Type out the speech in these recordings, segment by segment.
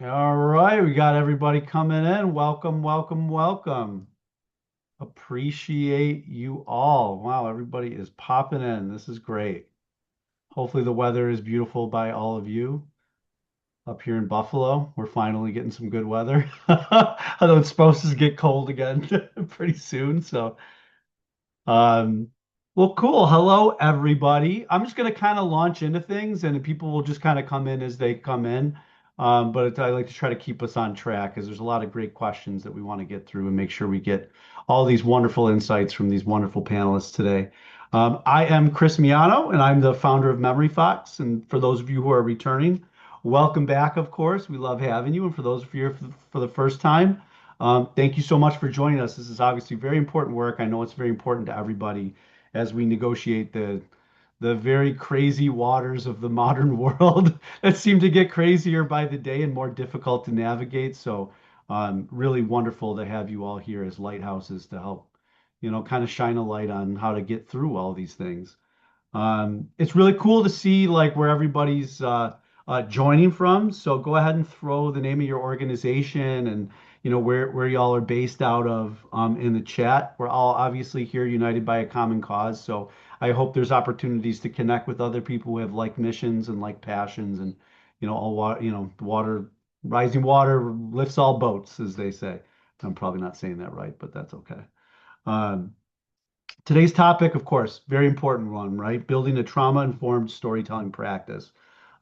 All right, we got everybody coming in. Welcome, welcome, welcome. Appreciate you all. Wow, everybody is popping in. This is great. Hopefully, the weather is beautiful by all of you up here in Buffalo. We're finally getting some good weather. Although it's supposed to get cold again pretty soon. Um, well, cool. Hello, everybody. I'm just going to kind of launch into things, and people will just kind of come in as they come in. I like to try to keep us on track because there's a lot of great questions that we want to get through and make sure we get all these wonderful insights from these wonderful panelists today. I am Chris Miano, and I'm the founder of Memory Fox. And for those of you who are returning, welcome back, of course. We love having you. And for those of you here for the first time, thank you so much for joining us. This is obviously very important work. I know it's very important to everybody as we negotiate the very crazy waters of the modern world that seem to get crazier by the day and more difficult to navigate. Really wonderful to have you all here as lighthouses to help, kind of shine a light on how to get through all these things. It's really cool to see like where everybody's joining from. So go ahead and throw the name of your organization and where y'all are based out of in the chat. We're all obviously here united by a common cause. So I hope there's opportunities to connect with other people who have like missions and like passions and all water, water, rising water lifts all boats, as they say. I'm probably not saying that right, but that's okay. Um, Today's topic, of course, very important one, right? Building a trauma-informed storytelling practice.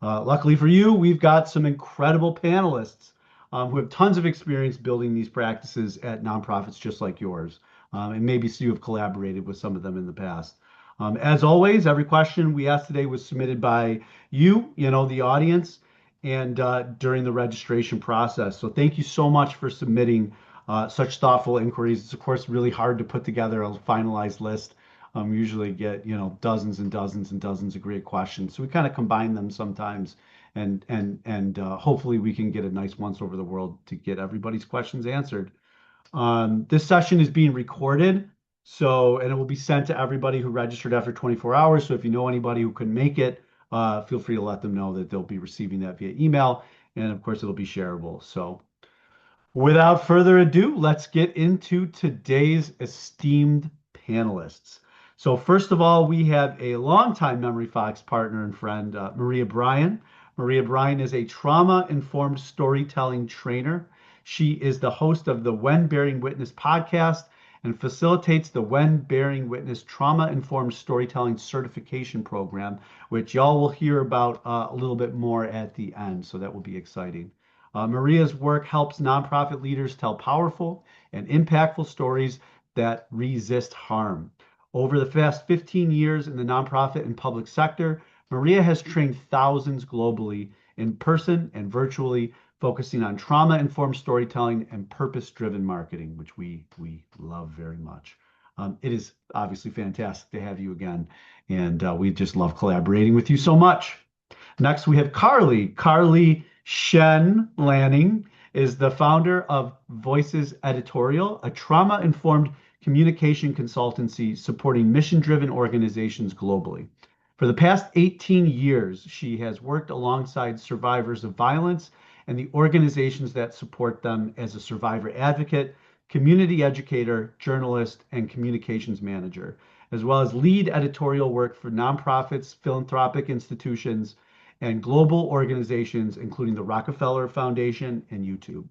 Luckily for you, we've got some incredible panelists who have tons of experience building these practices at nonprofits just like yours. And maybe you have collaborated with some of them in the past. As always, every question we asked today was submitted by you, the audience, and during the registration process. So thank you so much for submitting such thoughtful inquiries. It's of course really hard to put together a finalized list. We usually get dozens and dozens and dozens of great questions, so we kind of combine them sometimes, and hopefully we can get a nice once over the world to get everybody's questions answered. This session is being recorded, and it will be sent to everybody who registered after 24 hours. So if you know anybody who couldn't make it, feel free to let them know that they'll be receiving that via email, and of course it'll be shareable. So. Without further ado, let's get into today's esteemed panelists. So, first of all, we have a longtime Memory Fox partner and friend, Maria Bryan. Maria Bryan is a trauma-informed storytelling trainer. She is the host of the When Bearing Witness podcast and facilitates the When Bearing Witness Trauma-Informed Storytelling Certification Program, which y'all will hear about a little bit more at the end. So that will be exciting. Maria's work helps nonprofit leaders tell powerful and impactful stories that resist harm. Over the past 15 years in the nonprofit and public sector, Maria has trained thousands globally in person and virtually, focusing on trauma-informed storytelling and purpose-driven marketing, which we love very much. It is obviously fantastic to have you again, and we just love collaborating with you so much. Next, we have Carly. Carly Shen Lanning is the founder of Voices Editorial, a trauma-informed communication consultancy supporting mission-driven organizations globally. For the past 18 years, she has worked alongside survivors of violence and the organizations that support them as a survivor advocate, community educator, journalist, and communications manager, as well as lead editorial work for nonprofits, philanthropic institutions, and global organizations, including the Rockefeller Foundation and YouTube.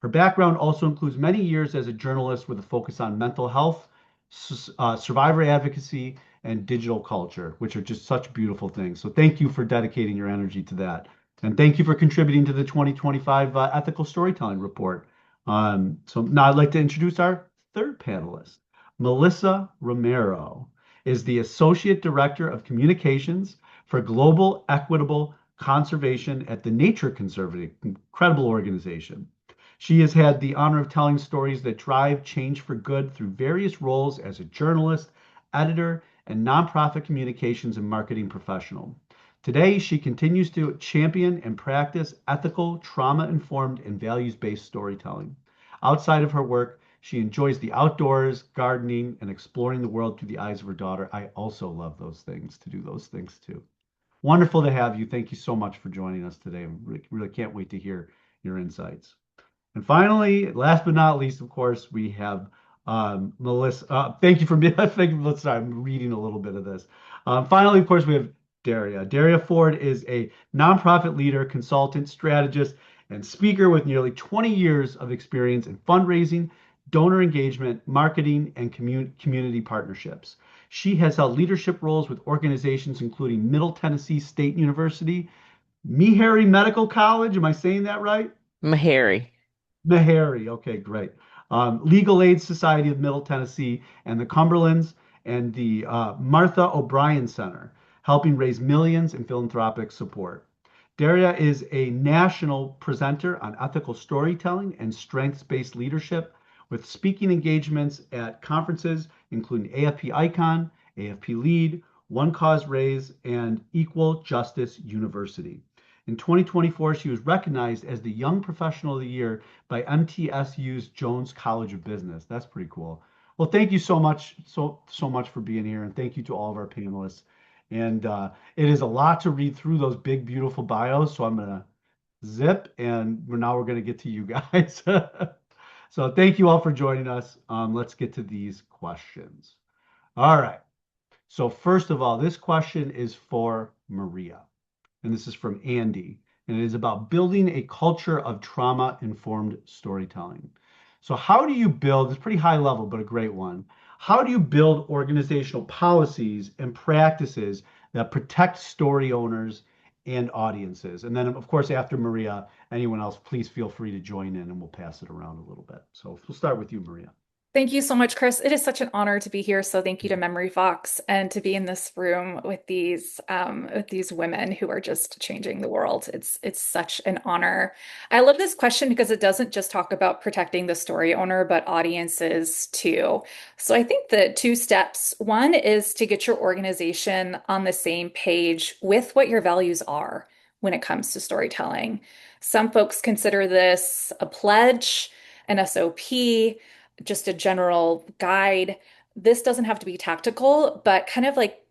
Her background also includes many years as a journalist with a focus on mental health, survivor advocacy, and digital culture, which are just such beautiful things. So thank you for dedicating your energy to that. And thank you for contributing to the 2025 Ethical Storytelling Report. So now I'd like to introduce our third panelist. Melissa Romero is the Associate Director of Communications for Global Equitable Conservation at the Nature Conservancy, incredible organization. She has had the honor of telling stories that drive change for good through various roles as a journalist, editor, and nonprofit communications and marketing professional. Today, she continues to champion and practice ethical, trauma-informed, and values-based storytelling. Outside of her work, she enjoys the outdoors, gardening, and exploring the world through the eyes of her daughter. I also love those things, to do those things too. Wonderful to have you. Thank you so much for joining us today. Really, really can't wait to hear your insights. And finally, last but not least, of course, we have Melissa. Thank you for being. Thank you, Melissa. I'm reading a little bit of this. Finally, of course, we have Daria. Daria Ford is a nonprofit leader, consultant, strategist, and speaker with nearly 20 years of experience in fundraising, donor engagement, marketing, and community partnerships. She has held leadership roles with organizations including Middle Tennessee State University, Meharry Medical College. Am I saying that right? Harry. Meharry. Okay, great. Legal Aid Society of Middle Tennessee and the Cumberlands and the Martha O'Brien Center, helping raise millions in philanthropic support. Daria is a national presenter on ethical storytelling and strengths-based leadership with speaking engagements at conferences including AFP Icon, AFP Lead, One Cause Raise, and Equal Justice University. In 2024, she was recognized as the Young Professional of the Year by MTSU's Jones College of Business. That's pretty cool. Well, thank you so much, so much for being here, and thank you to all of our panelists. And it is a lot to read through those big, beautiful bios. So I'm gonna zip, and we're gonna get to you guys. So thank you all for joining us. Let's get to these questions. All right. So first of all, this question is for Maria, and this is from Andy, and it is about building a culture of trauma-informed storytelling. So how do you build, it's pretty high level, but a great one. How do you build organizational policies and practices that protect story owners and audiences? And then, of course, after Maria, anyone else, please feel free to join in and we'll pass it around a little bit. So we'll start with you, Maria. Thank you so much, Chris. It is such an honor to be here. So thank you to Memory Fox and to be in this room with these women who are just changing the world. It's such an honor. I love this question because it doesn't just talk about protecting the story owner, but audiences too. So I think the two steps, one is to get your organization on the same page with what your values are when it comes to storytelling. Some folks consider this a pledge, an SOP, just a general guide. This doesn't have to be tactical, but kind of like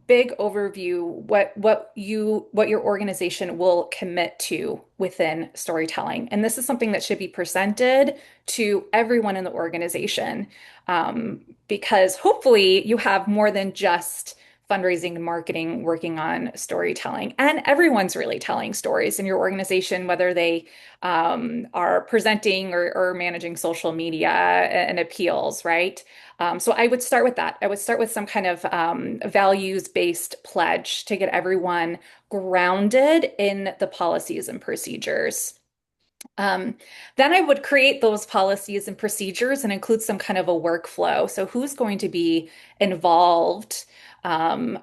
big overview what your organization will commit to within storytelling. And this is something that should be presented to everyone in the organization, because hopefully you have more than just fundraising and marketing working on storytelling. And everyone's really telling stories in your organization, whether they are presenting or managing social media and appeals, right? So I would start with that. I would start with some kind of values-based pledge to get everyone grounded in the policies and procedures. Um, then I would create those policies and procedures and include some kind of a workflow. So who's going to be involved?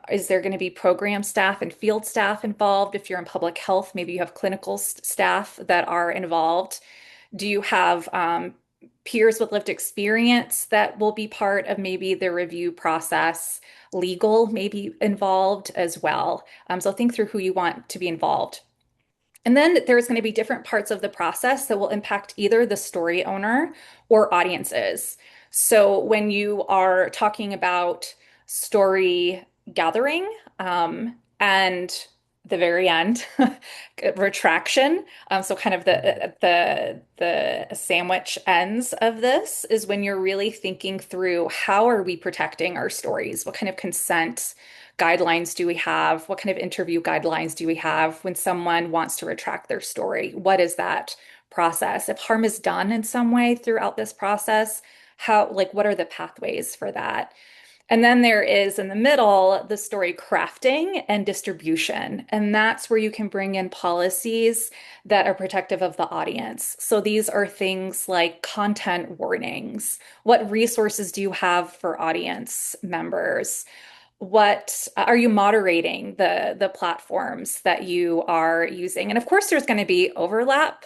Is there going to be program staff and field staff involved? If you're in public health, maybe you have clinical staff that are involved. Do you have peers with lived experience that will be part of maybe the review process? Legal may be involved as well. So think through who you want to be involved. And then there's going to be different parts of the process that will impact either the story owner or audiences. So when you are talking about story gathering, and the very end, retraction. So kind of the sandwich ends of this is when you're really thinking through how are we protecting our stories? What kind of consent guidelines do we have? What kind of interview guidelines do we have when someone wants to retract their story? What is that process? If harm is done in some way throughout this process, what are the pathways for that? And then there is in the middle the story crafting and distribution. And that's where you can bring in policies that are protective of the audience. So these are things like content warnings. What resources do you have for audience members? What are you moderating the platforms that you are using? And of course, there's going to be overlap.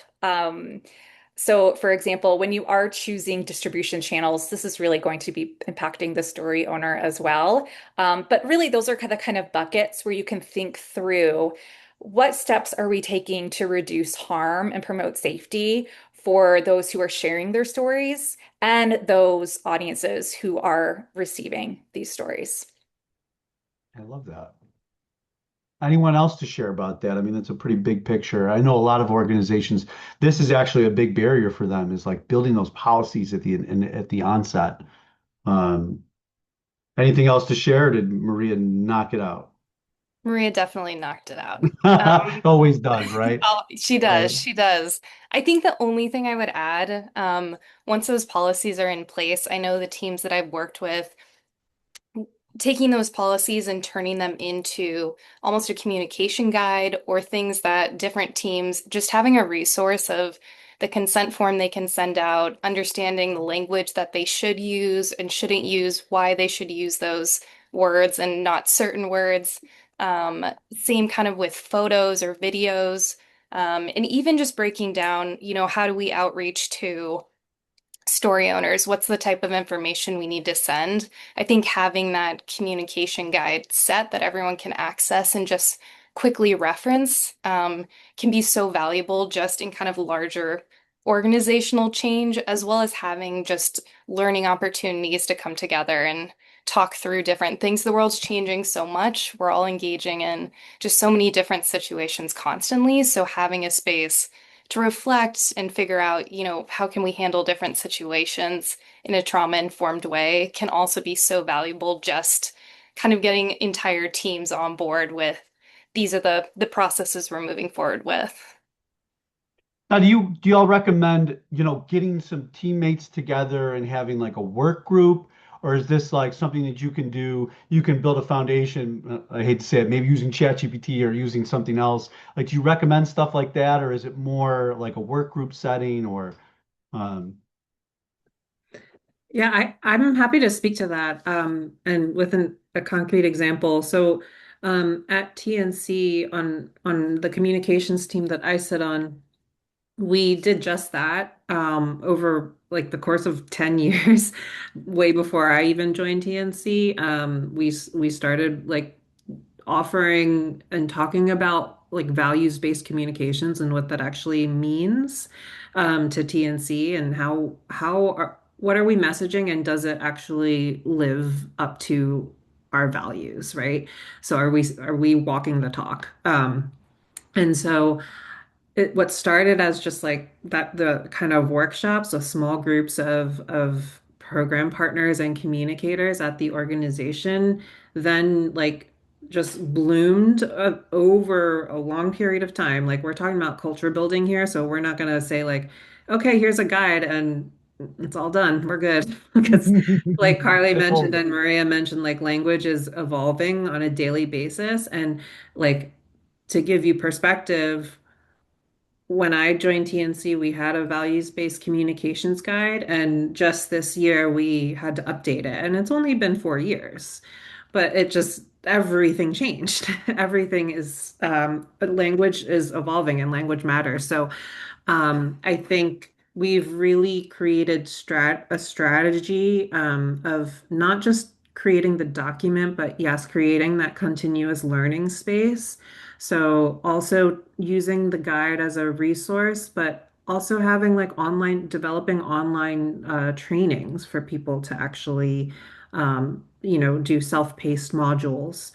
So, for example, when you are choosing distribution channels, this is really going to be impacting the story owner as well. But really, those are kind of buckets where you can think through what steps are we taking to reduce harm and promote safety for those who are sharing their stories and those audiences who are receiving these stories. I love that. Anyone else to share about that? I mean, it's a pretty big picture. I know a lot of organizations, this is actually a big barrier for them is like building those policies at the onset. Um, Anything else to share? Or did Maria knock it out? Maria definitely knocked it out. Always does, right? Oh, she Right. does. She does. I think the only thing I would add, once those policies are in place, I know the teams that I've worked with, taking those policies and turning them into almost a communication guide or things that different teams, just having a resource of the consent form they can send out, understanding the language that they should use and shouldn't use, why they should use those words and not certain words. Same kind of with photos or videos. And even just breaking down, how do we outreach to story owners, what's the type of information we need to send? I think having that communication guide set that everyone can access and just quickly reference can be so valuable just in kind of larger organizational change, as well as having just learning opportunities to come together and talk through different things. The world's changing so much. We're all engaging in just so many different situations constantly. So having a space to reflect and figure out, how can we handle different situations in a trauma-informed way can also be so valuable just kind of getting entire teams on board with these are the processes we're moving forward with. Now, do y'all recommend, getting some teammates together and having like a work group, or is this like something that you can do? You can build a foundation. I hate to say it, maybe using ChatGPT or using something else. Like, do you recommend stuff like that, or is it more like a work group setting, or um, Yeah, I'm happy to speak to that and with a concrete example. So at TNC on the communications team that I sit on, we did just that over like the course of 10 years, way before I even joined TNC. We started like offering and talking about like values-based communications and what that actually means to TNC and what are we messaging and does it actually live up to our values, right? So are we walking the talk? And so what started as just like that the kind of workshops of small groups of program partners and communicators at the organization then like just bloomed over a long period of time. Like we're talking about culture building here, so we're not going to say like, okay, here's a guide and it's all done. We're good. Because like Carly I mentioned totally. and Maria mentioned, like language is evolving on a daily basis. And like to give you perspective, when I joined TNC, we had a values-based communications guide, and just this year we had to update it. And it's only been 4 years, but it just everything changed. Everything is language is evolving and language matters. So I think we've really created a strategy of not just creating the document, but yes, creating that continuous learning space. So also using the guide as a resource, but also having like developing online trainings for people to actually, do self-paced modules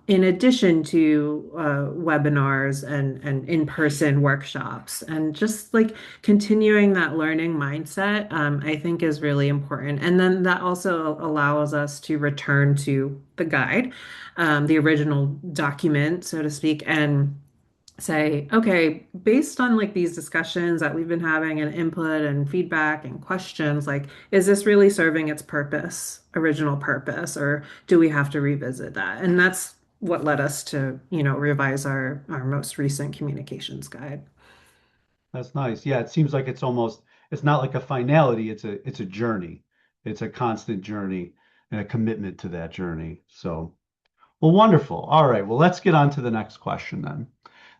in addition to webinars and in-person workshops, and just like continuing that learning mindset, I think is really important. And then that also allows us to return to the guide, the original document, so to speak, and say, okay, based on like these discussions that we've been having and input and feedback and questions, like, is this really serving its purpose, original purpose, or do we have to revisit that? And that's what led us to, revise our most recent communications guide. That's nice. Yeah, it seems like it's not like a finality, it's a journey. It's a constant journey and a commitment to that journey. So, well, wonderful. All right, well, let's get on to the next question then.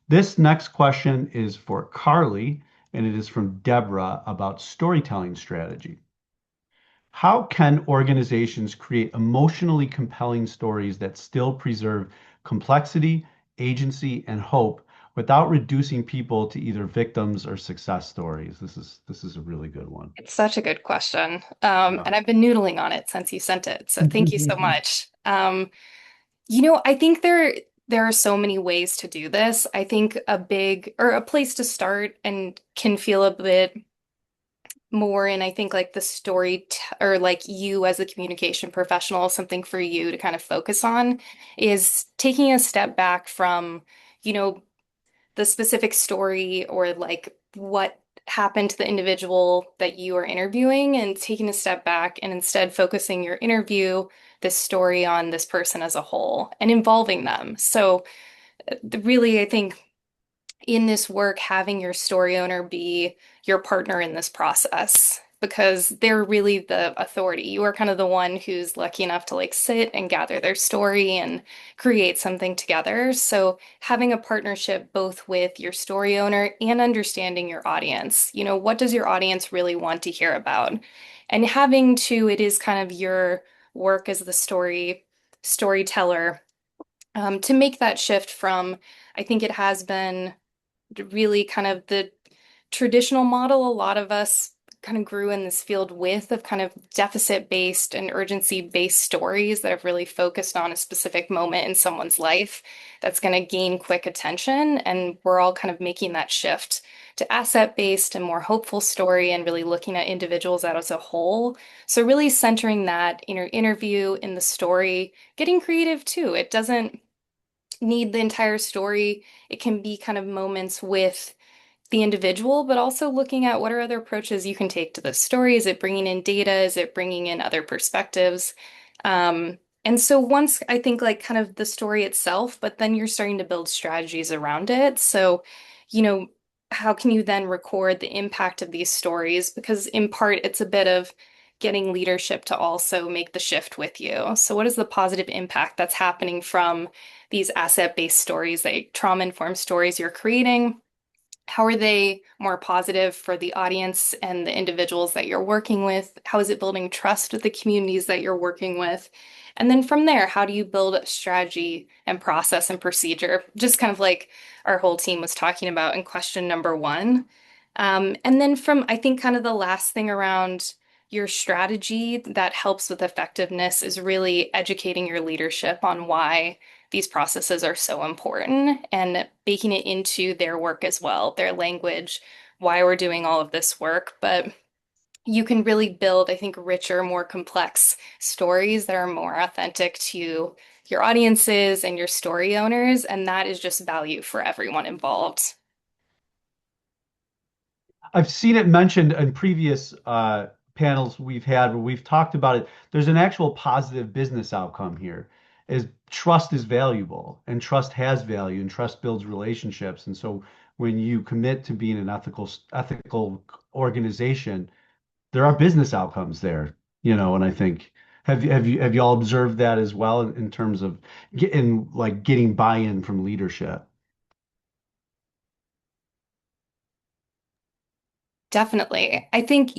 This next question is for Carly, and it is from Deborah about storytelling strategy. How can organizations create emotionally compelling stories that still preserve complexity, agency, and hope without reducing people to either victims or success stories? This is a really good one. It's such a good question. Yeah. And I've been noodling on it since you sent it. So thank you so much. I think there. there are so many ways to do this. I think a big or a place to start and can feel a bit more in, I think, like the story t or like you as a communication professional, something for you to kind of focus on is taking a step back from, you know, the specific story or like what happened to the individual that you are interviewing and taking a step back and instead focusing your interview, this story on this person as a whole and involving them. So really, I think in this work, having your story owner be your partner in this process because they're really the authority. You are kind of the one who's lucky enough to like sit and gather their story and create something together. So having a partnership both with your story owner and understanding your audience. What does your audience really want to hear about? And having to, it is kind of your work as the storyteller to make that shift from, I think it has been really kind of the traditional model a lot of us kind of grew in this field with of kind of deficit-based and urgency-based stories that have really focused on a specific moment in someone's life that's going to gain quick attention. And we're all kind of making that shift to asset-based and more hopeful story and really looking at individuals as a whole. So really centering that inner interview in the story, getting creative too. It doesn't need the entire story. It can be kind of moments with the individual, but also looking at what are other approaches you can take to the story. Is it bringing in data? Is it bringing in other perspectives? And so once I think like kind of the story itself, but then you're starting to build strategies around it. So, you know, how can you then record the impact of these stories? Because in part, it's a bit of getting leadership to also make the shift with you. So, what is the positive impact that's happening from these asset-based stories, like trauma-informed stories you're creating? How are they more positive for the audience and the individuals that you're working with? How is it building trust with the communities that you're working with? And then from there, how do you build a strategy and process and procedure? Just kind of like our whole team was talking about in question number one. And then from, I think, kind of the last thing around your strategy that helps with effectiveness is really educating your leadership on why these processes are so important and baking it into their work as well, their language, why we're doing all of this work. But you can really build, I think, richer, more complex stories that are more authentic to your audiences and your story owners. And that is just value for everyone involved. I've seen it mentioned in previous panels we've had where we've talked about it. There's an actual positive business outcome here. Is trust is valuable and trust has value and trust builds relationships. And so when you commit to being an ethical organization, there are business outcomes there, and I think have you all observed that as well in terms of getting buy-in from leadership? Definitely. I think,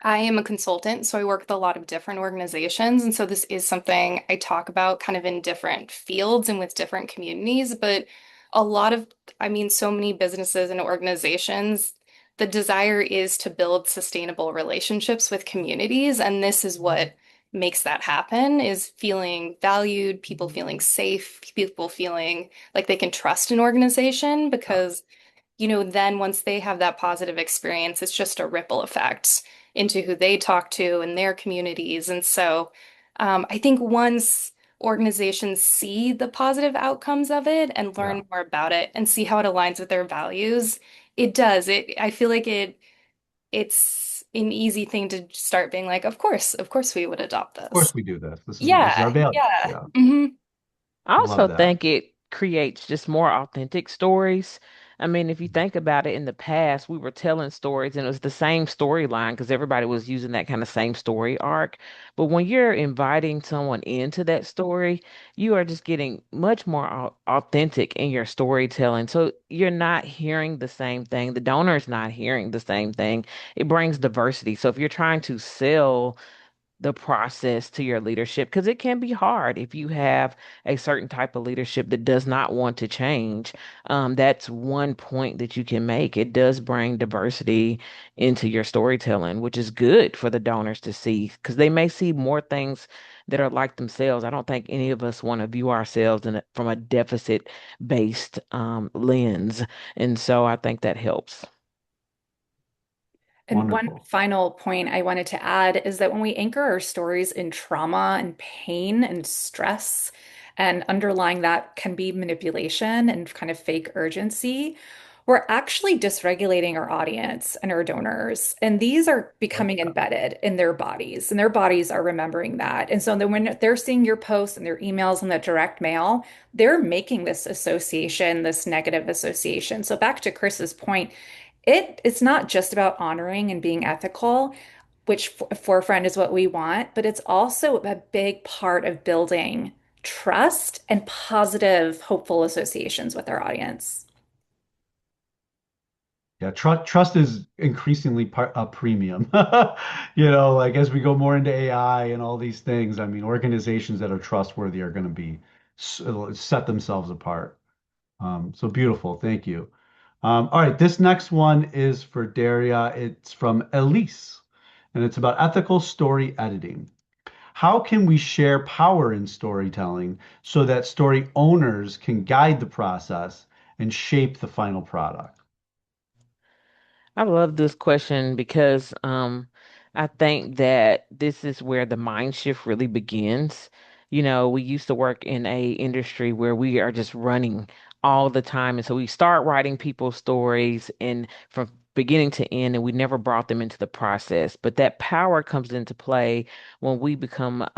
I am a consultant, so I work with a lot of different organizations. And so this is something I talk about kind of in different fields and with different communities. But a lot of, I mean, so many businesses and organizations, the desire is to build sustainable relationships with communities. And this is what makes that happen is feeling valued, people feeling safe, people feeling like they can trust an organization because then once they have that positive experience, it's just a ripple effect into who they talk to and their communities. And so I think once organizations see the positive outcomes of it and Yeah. learn more about it and see how it aligns with their values, it does. I feel like it's an easy thing to start being like, of course we would adopt Of course this. we do this. This is our Yeah, value. yeah. Yeah. I Love also that. think it creates just more authentic stories. I mean, if you think about it, in the past, we were telling stories and it was the same storyline because everybody was using that kind of same story arc. But when you're inviting someone into that story, you are just getting much more authentic in your storytelling. So you're not hearing the same thing. The donor is not hearing the same thing. It brings diversity. So if you're trying to sell the process to your leadership because it can be hard if you have a certain type of leadership that does not want to change. That's one point that you can make. It does bring diversity into your storytelling, which is good for the donors to see because they may see more things that are like themselves. I don't think any of us want to view ourselves from a deficit based lens. And so I think that helps. And one Wonderful. final point I wanted to add is that when we anchor our stories in trauma and pain and stress, and underlying that can be manipulation and kind of fake urgency, we're actually dysregulating our audience and our donors. And these are Like becoming that. embedded in their bodies, and their bodies are remembering that. And so then when they're seeing your posts and their emails and the direct mail, they're making this association, this negative association. So back to Chris's point, it's not just about honoring and being ethical, which forefront is what we want, but it's also a big part of building trust and positive, hopeful associations with our audience. Yeah, trust is increasingly a premium. Like as we go more into AI and all these things, I mean, organizations that are trustworthy are going to be set themselves apart. So beautiful. Thank you. All right, this next one is for Daria. It's from Elise, and it's about ethical story editing. How can we share power in storytelling so that story owners can guide the process and shape the final product? I love this question because I think that this is where the mind shift really begins. You know, we used to work in a industry where we are just running all the time. And so we start writing people's stories and from beginning to end, and we never brought them into the process. But that power comes into play when we become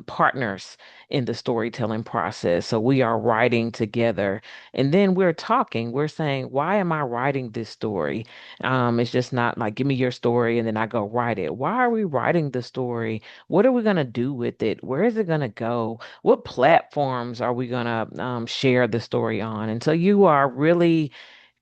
partners in the storytelling process. So we are writing together and then we're talking, we're saying, why am I writing this story? It's just not like, give me your story and then I go write it. Why are we writing the story? What are we going to do with it? Where is it going to go? What platforms are we going to share the story on? And so you are really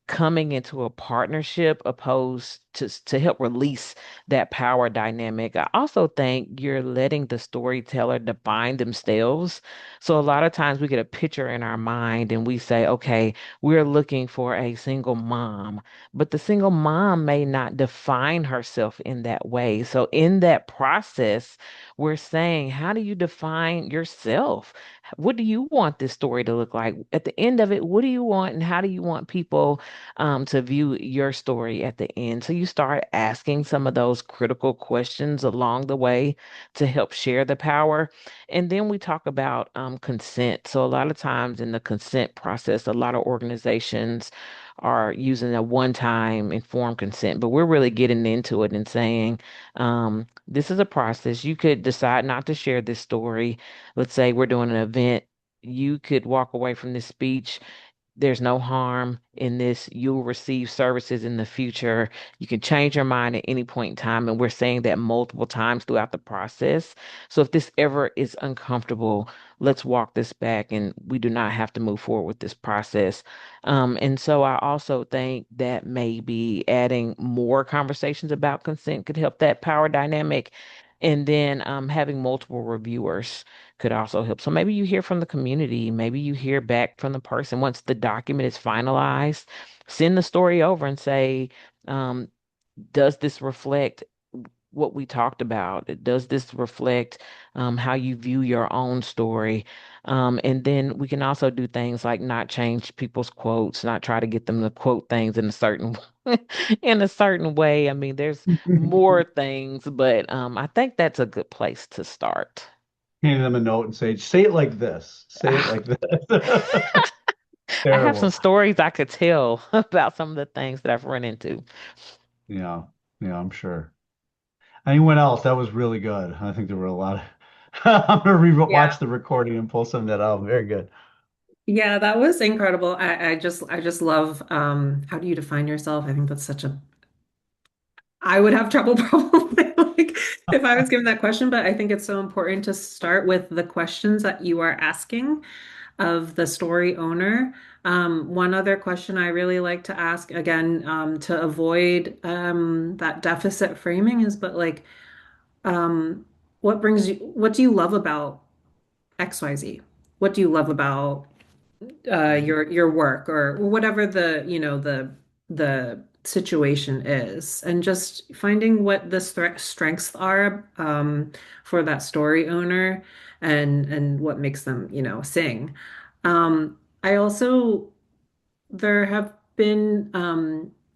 coming into a partnership opposed to help release that power dynamic. I also think you're letting the storyteller define themselves. So a lot of times we get a picture in our mind and we say, okay, we're looking for a single mom, but the single mom may not define herself in that way. So in that process, we're saying, how do you define yourself? What do you want this story to look like? At the end of it, what do you want and how do you want people to view your story at the end. So you start asking some of those critical questions along the way to help share the power. And then we talk about consent. So a lot of times in the consent process, a lot of organizations are using a one-time informed consent, but we're really getting into it and saying, this is a process. You could decide not to share this story. Let's say we're doing an event. You could walk away from this speech. There's no harm in this. You'll receive services in the future. You can change your mind at any point in time. And we're saying that multiple times throughout the process. So if this ever is uncomfortable, let's walk this back and we do not have to move forward with this process. And so I also think that maybe adding more conversations about consent could help that power dynamic. And then having multiple reviewers could also help. So maybe you hear from the community, maybe you hear back from the person once the document is finalized, send the story over and say, um, does this reflect what we talked about? Does this reflect how you view your own story? And then we can also do things like not change people's quotes, not try to get them to quote things in a certain in a certain way. I mean, there's more things, but I think that's a good place to start. Handing them a note and say it like this. Say it like this. I have some Terrible. stories I could tell about some of the things that I've run into. Yeah. Yeah, I'm sure. Anyone else? That was really good. I think there were a lot of I'm gonna Yeah. re-watch the recording and pull some of that out. Very good. Yeah, that was incredible. I just love how do you define yourself? I think that's such a I would have trouble probably like if I was given that question, but I think it's so important to start with the questions that you are asking of the story owner. One other question I really like to ask again to avoid that deficit framing is, but like, um, what do you love about XYZ? What do you love about your work or whatever the situation is, and just finding what the strengths are for that story owner and what makes them, sing. I also There have been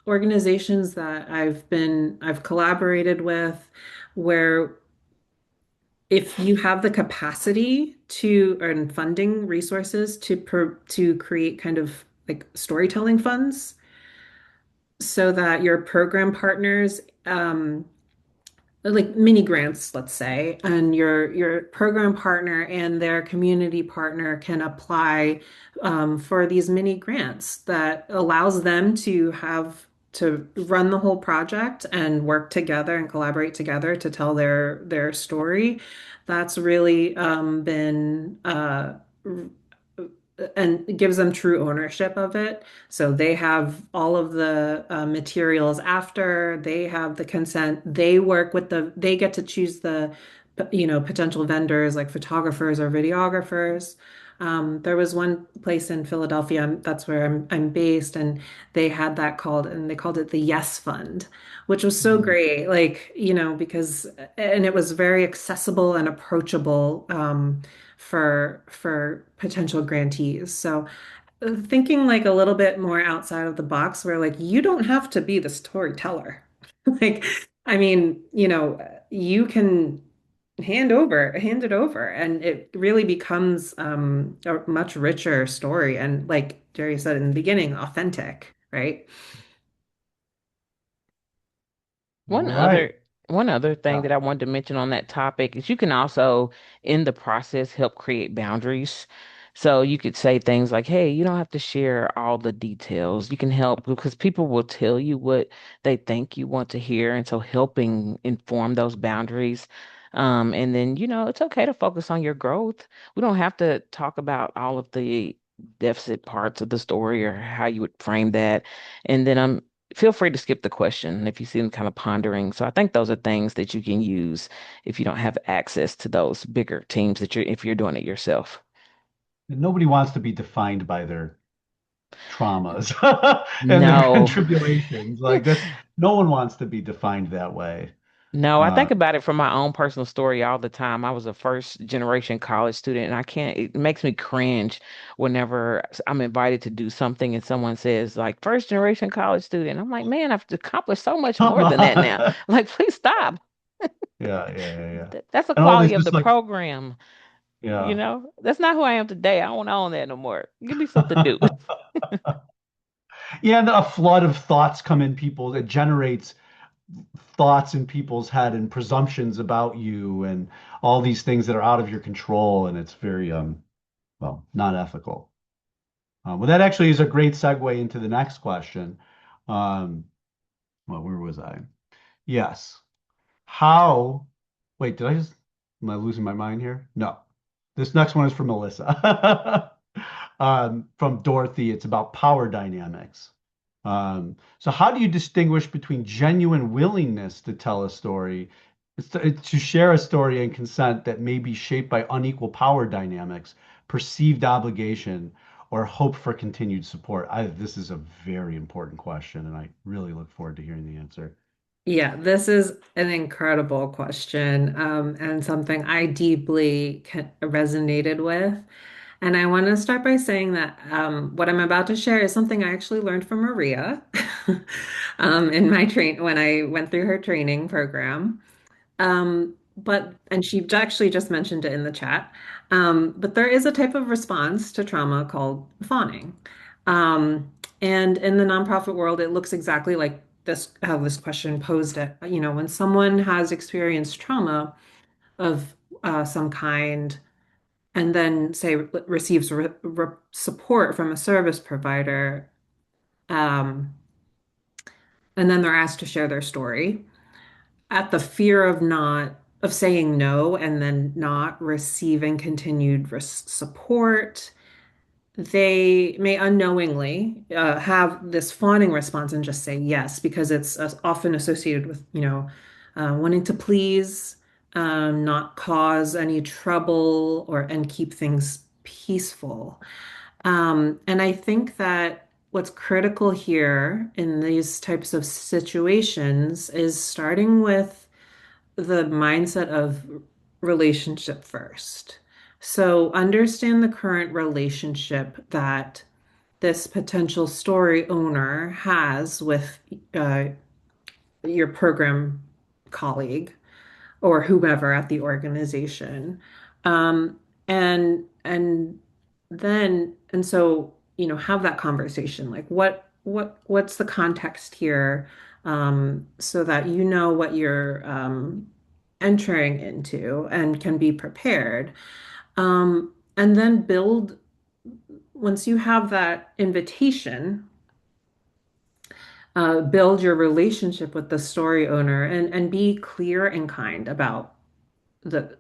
organizations that I've collaborated with where if you have the capacity to earn funding resources to create kind of like storytelling funds so that your program partners like mini grants, let's say, and your program partner and their community partner can apply for these mini grants that allows them to run the whole project and work together and collaborate together to tell their story. That's really been and it gives them true ownership of it. So they have all of the materials after, they have the consent, they get to choose the, potential vendors like photographers or videographers. There was one place in Philadelphia, that's where I'm based, and they called it the Yes Fund, which was so Mm. great. Like, and it was very accessible and approachable. For potential grantees. So thinking like a little bit more outside of the box where like you don't have to be the storyteller. Like, I mean, you can hand it over and it really becomes a much richer story and like Jerry said in the beginning, authentic, right? All One right. other one other thing Yeah. that I wanted to mention on that topic is you can also, in the process, help create boundaries. So you could say things like, "Hey, you don't have to share all the details. You can help because people will tell you what they think you want to hear." And so helping inform those boundaries. And then, it's okay to focus on your growth. We don't have to talk about all of the deficit parts of the story or how you would frame that. And then feel free to skip the question if you see them kind of pondering. So I think those are things that you can use if you don't have access to those bigger teams if you're doing it yourself. And nobody wants to be defined by their traumas and their No. tribulations. Like that's no one wants to be defined that way. No, I Uh, think about it from my own personal story all the time. I was a first generation college student, and it makes me cringe whenever I'm invited to do something and someone says, like, first generation college student. I'm like, man, I've accomplished so much more than that now. yeah, Like, please stop. yeah, yeah, yeah. That's the And all this quality of the just like, program. yeah. That's not who I am today. I don't own that no more. Give me something new. Yeah, and a flood of thoughts come in people. It generates thoughts in people's head and presumptions about you and all these things that are out of your control. And it's very, well, not ethical. Well, that actually is a great segue into the next question. Um, well, where was I? Yes. How, wait, did I just, am I losing my mind here? No. This next one is from Melissa. From Dorothy, it's about power dynamics. So how do you distinguish between genuine willingness to tell a story, to share a story and consent that may be shaped by unequal power dynamics, perceived obligation, or hope for continued support? This is a very important question, and I really look forward to hearing the answer. Yeah, this is an incredible question, and something I deeply resonated with. And I want to start by saying that what I'm about to share is something I actually learned from Maria in my train when I went through her training program. And she actually just mentioned it in the chat. But there is a type of response to trauma called fawning. And in the nonprofit world, it looks exactly like how this question posed it. When someone has experienced trauma of some kind, and then say receives support from a service provider, um, and then they're asked to share their story at the fear of saying no and then not receiving continued support, they may unknowingly have this fawning response and just say yes because it's often associated with wanting to please, not cause any trouble or and keep things peaceful. And I think that what's critical here in these types of situations is starting with the mindset of relationship first. So understand the current relationship that this potential story owner has with uh, your program colleague or whomever at the organization. And then and so, have that conversation. Like what's the context here, so that you know what you're entering into and can be prepared. And then once you have that invitation, build your relationship with the story owner and be clear and kind about the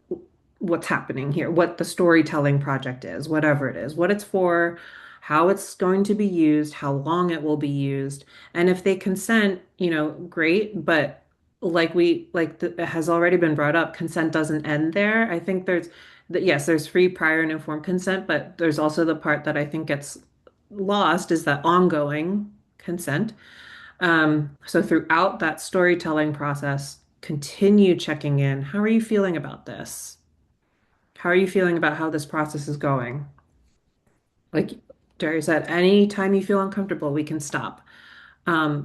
what's happening here, what the storytelling project is, whatever it is, what it's for, how it's going to be used, how long it will be used. And if they consent, great, but it has already been brought up, consent doesn't end there. I think yes, there's free, prior, and informed consent, but there's also the part that I think gets lost is that ongoing consent. So throughout that storytelling process, continue checking in. How are you feeling about this? How are you feeling about how this process is going? Like Jerry said, anytime you feel uncomfortable, we can stop.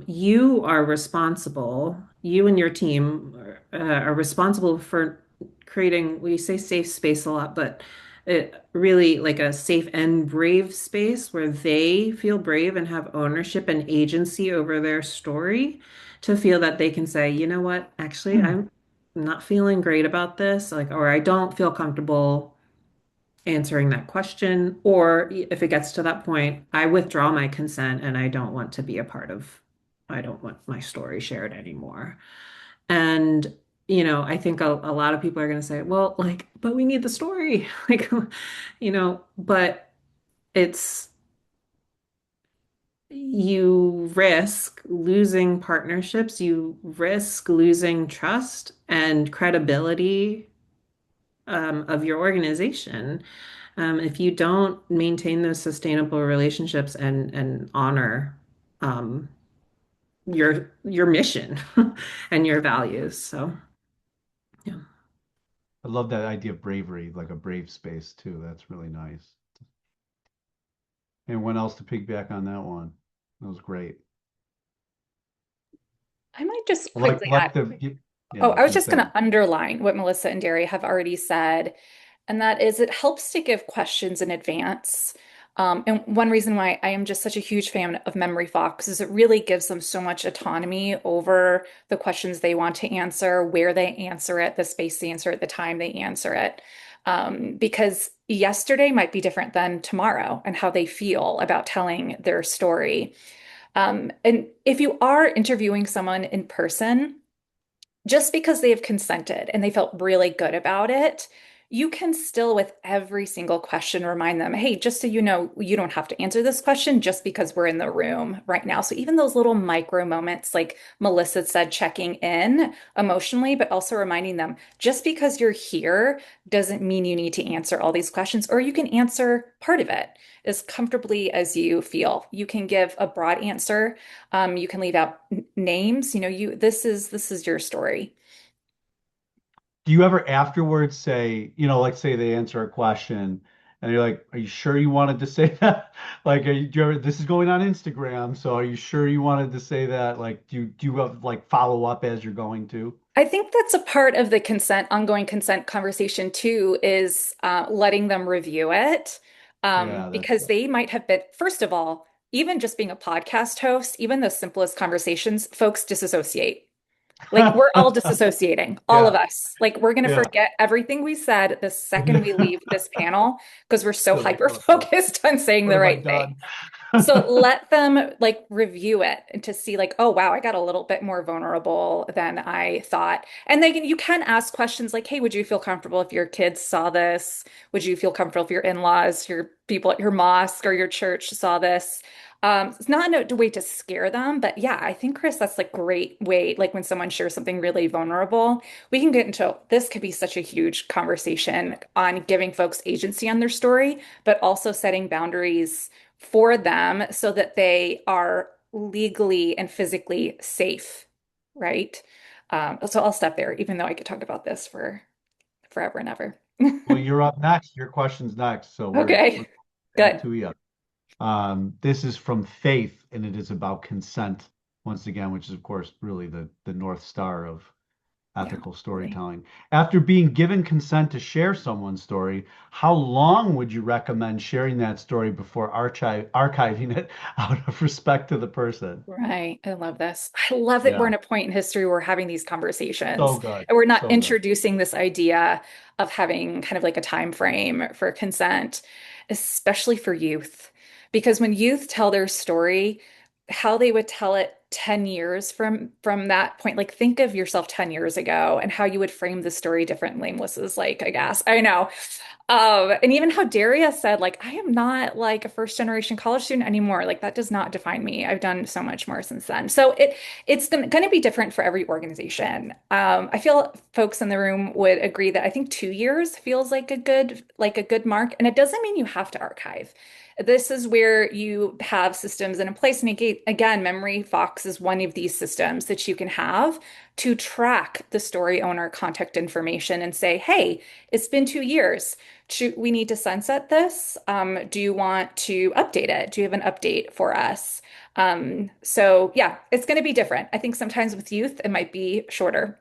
You are responsible, you and your team are responsible for creating, we say safe space a lot, but it really like a safe and brave space where they feel brave and have ownership and agency over their story to feel that they can say, you know what, actually, I'm not feeling great about this, like, or I don't feel comfortable answering that question. Or if it gets to that point, I withdraw my consent and I don't want my story shared anymore. And, I think a lot of people are going to say, well, like, but we need the story. Like, but it's, you risk losing partnerships, you risk losing trust and credibility of your organization, if you don't maintain those sustainable relationships and honor um, your mission and your values. So, yeah. I love that idea of bravery, like a brave space too. That's really nice. And what else to piggyback on that one? That was great. I might just I like quickly add. like the yeah, Oh, I I was was gonna just going say. to underline what Melissa and Derry have already said, and that is it helps to give questions in advance. And one reason why I am just such a huge fan of Memory Fox is it really gives them so much autonomy over the questions they want to answer, where they answer it, the space they answer it, the time they answer it. Because yesterday might be different than tomorrow and how they feel about telling their story. And if you are interviewing someone in person, just because they have consented and they felt really good about it, you can still, with every single question, remind them, hey, just so you know, you don't have to answer this question just because we're in the room right now. So even those little micro moments, like Melissa said, checking in emotionally, but also reminding them, just because you're here doesn't mean you need to answer all these questions, or you can answer part of it as comfortably as you feel. You can give a broad answer. You can leave out names. This is your story. Do you ever afterwards say, like say they answer a question and you're like, are you sure you wanted to say that? Like, do you ever, this is going on Instagram, so are you sure you wanted to say that? Like, do you have like follow up as you're going to? I think that's a part of the ongoing consent conversation too, is letting them review it. Yeah, that's Because they might have been, first of all, even just being a podcast host, even the simplest conversations, folks disassociate. Like we're all disassociating, all of yeah, us. Like we're going to yeah. forget everything we said the second we leave this panel because we're so They're like, hyper oh no, focused on saying what the have I right thing. done? So let them like review it and to see like, oh wow, I got a little bit more vulnerable than I thought. And then you can ask questions like, hey, would you feel comfortable if your kids saw this? Would you feel comfortable if your in-laws, your people at your mosque or your church saw this? It's not a way to scare them, but yeah, I think Chris, that's like great way. Like when someone shares something really vulnerable, we can get into this could be such a huge conversation on giving folks agency on their story, but also setting boundaries for them so that they are legally and physically safe, right? So I'll stop there, even though I could talk about this for forever and ever. Well, you're up next. Your question's next. So we're Okay, back good. to you. This is from Faith, and it is about consent once again, which is of course really the North Star of Yeah. ethical storytelling. After being given consent to share someone's story, how long would you recommend sharing that story before archiving it out of respect to the person? Right. I love this. I love that we're Yeah, in a point in history where we're having these conversations so good. and we're not So good. introducing this idea of having kind of like a time frame for consent, especially for youth. Because when youth tell their story, how they would tell it 10 years from that point, like think of yourself 10 years ago and how you would frame the story differently. Melissa's like, I guess. I know. And even how Daria said, like, I am not like a first generation college student anymore. Like that does not define me. I've done so much more since then. So it's going to be different for every organization. I feel folks in the room would agree that I think 2 years feels like a good mark. And it doesn't mean you have to archive. This is where you have systems in place. And again, Memory Fox is one of these systems that you can have to track the story owner contact information and say, hey, it's been 2 years. We need to sunset this? Do you want to update it? Do you have an update for us? So yeah, it's going to be different. I think sometimes with youth, it might be shorter.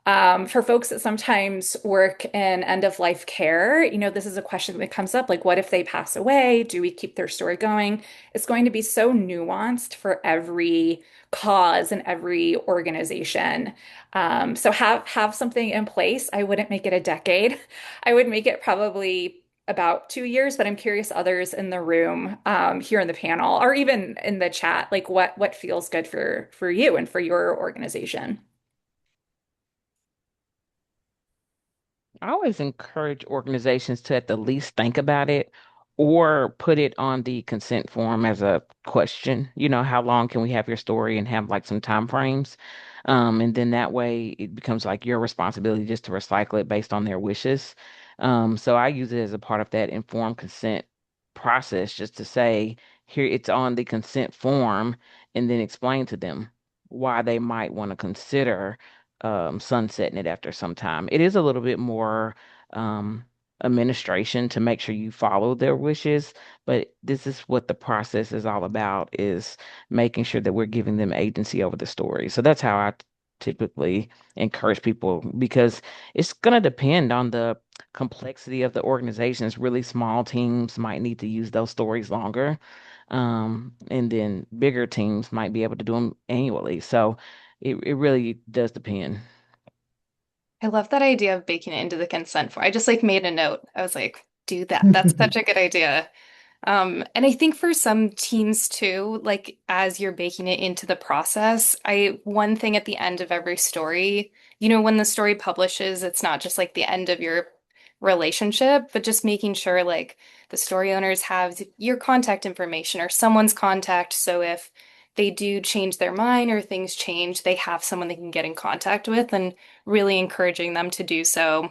For folks that sometimes work in end of life care, this is a question that comes up like, what if they pass away? Do we keep their story going? It's going to be so nuanced for every cause and every organization. So have something in place. I wouldn't make it a decade. I would make it probably about 2 years, but I'm curious others in the room, here in the panel, or even in the chat, like what feels good for you and for your organization. I always encourage organizations to at the least think about it or put it on the consent form as a question. How long can we have your story and have like some time frames? And then that way it becomes like your responsibility just to recycle it based on their wishes. So I use it as a part of that informed consent process just to say, here it's on the consent form and then explain to them why they might want to consider sunsetting it after some time. It is a little bit more um, administration to make sure you follow their wishes, but this is what the process is all about, is making sure that we're giving them agency over the story. So that's how I typically encourage people because it's going to depend on the complexity of the organizations. Really small teams might need to use those stories longer. And then bigger teams might be able to do them annually. So it really does depend. I love that idea of baking it into the consent form. I just like made a note. I was like, do that. That's such a good idea. And I think for some teams too, like as you're baking it into the process, one thing at the end of every story, when the story publishes, it's not just like the end of your relationship, but just making sure like the story owners have your contact information or someone's contact. So if they do change their mind or things change, they have someone they can get in contact with and really encouraging them to do so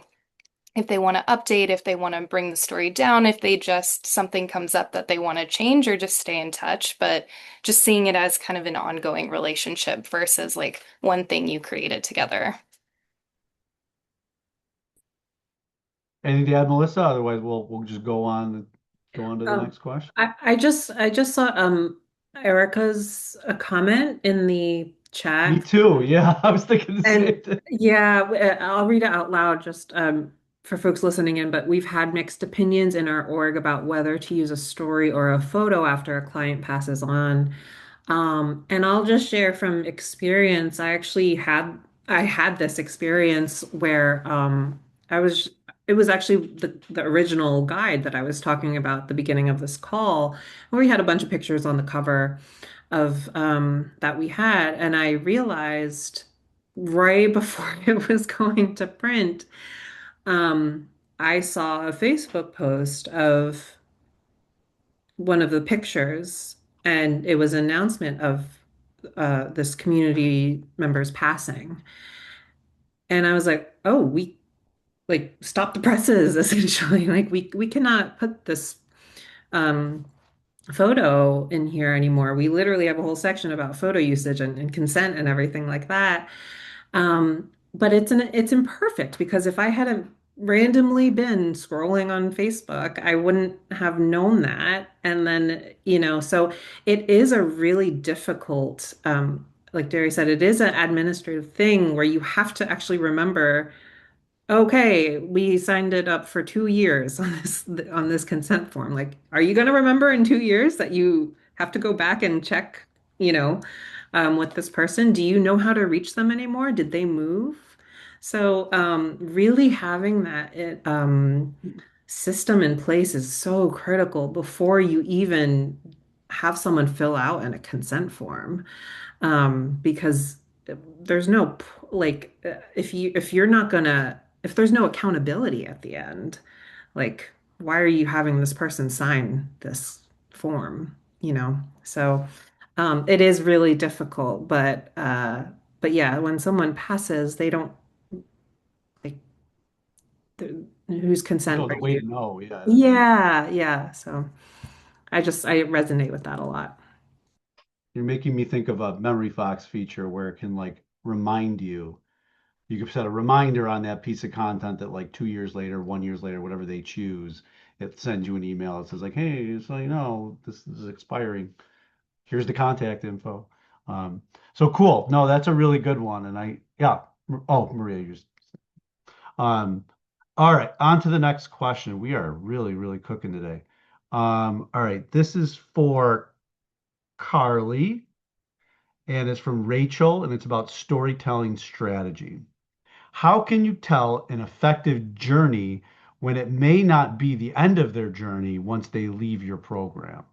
if they want to update, if they want to bring the story down, if they just something comes up that they want to change or just stay in touch, but just seeing it as kind of an ongoing relationship versus like one thing you created together. Anything to add, Melissa? Otherwise, we'll just go on to the Um, next question. I just saw Erica's comment in the Me chat. too. Yeah, I was thinking the And same thing. yeah, I'll read it out loud just for folks listening in. But we've had mixed opinions in our org about whether to use a story or a photo after a client passes on. And I'll just share from experience. I had this experience where I was it was actually the original guide that I was talking about at the beginning of this call, where we had a bunch of pictures on the cover of that we had, and I realized right before it was going to print, I saw a Facebook post of one of the pictures and it was an announcement of this community member's passing. And I was like, oh, we like stop the presses essentially. Like we cannot put this um photo in here anymore. We literally have a whole section about photo usage and consent and everything like that. But it's imperfect because if I had a randomly been scrolling on Facebook, I wouldn't have known that. And then, so it is a really difficult, like Derry said, it is an administrative thing where you have to actually remember, okay, we signed it up for 2 years on this consent form. Like, are you going to remember in 2 years that you have to go back and check, you know, with this person? Do you know how to reach them anymore? Did they move? So, really having that system in place is so critical before you even have someone fill out in a consent form, because there's no if you're not gonna if there's no accountability at the end, like why are you having this person sign this form, so it is really difficult, but yeah, when someone passes, they don't like whose consent No, are the way you? to know, yeah. Yeah, so I resonate with that a lot. You're making me think of a Memory Fox feature where it can like remind you. You can set a reminder on that piece of content that like 2 years later, 1 year later, whatever they choose, it sends you an email that says like, hey, so you know, this is expiring. Here's the contact info. Um, so cool. No, that's a really good one. And yeah. Oh, Maria, um, all right, on to the next question. We are really, really cooking today. All right, this is for Carly, and it's from Rachel, and it's about storytelling strategy. How can you tell an effective journey when it may not be the end of their journey once they leave your program?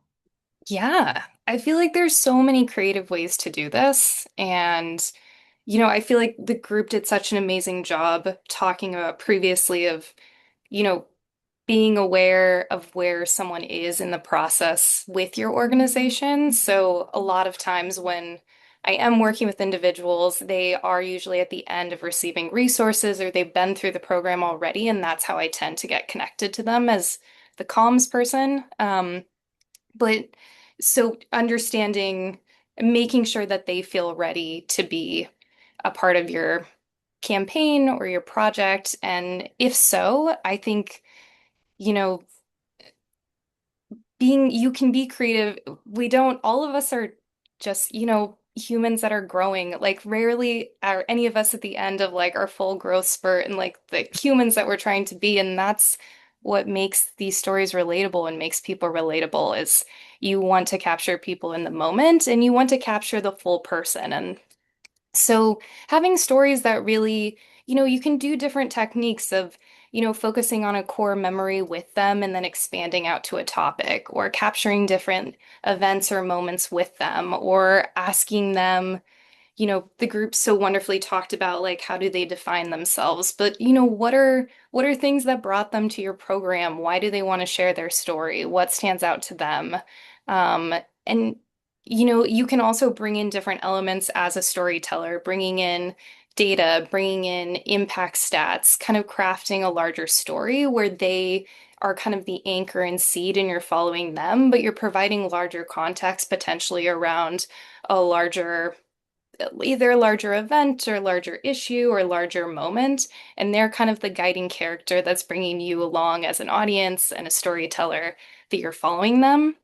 Yeah, I feel like there's so many creative ways to do this. And, I feel like the group did such an amazing job talking about previously of, you know, being aware of where someone is in the process with your organization. So a lot of times when I am working with individuals, they are usually at the end of receiving resources or they've been through the program already, and that's how I tend to get connected to them as the comms person. But so understanding, making sure that they feel ready to be a part of your campaign or your project. And if so, I think, you know, you can be creative. We don't, all of us are just, humans that are growing. Like rarely are any of us at the end of like our full growth spurt and like the humans that we're trying to be. And that's what makes these stories relatable and makes people relatable is you want to capture people in the moment and you want to capture the full person. And so having stories that really, you can do different techniques of, focusing on a core memory with them and then expanding out to a topic or capturing different events or moments with them or asking them, the group so wonderfully talked about like how do they define themselves, but what are things that brought them to your program? Why do they want to share their story? What stands out to them? And you can also bring in different elements as a storyteller, bringing in data, bringing in impact stats, kind of crafting a larger story where they are kind of the anchor and seed and you're following them, but you're providing larger context potentially around a larger either a larger event or larger issue or larger moment. And they're kind of the guiding character that's bringing you along as an audience and a storyteller that you're following them.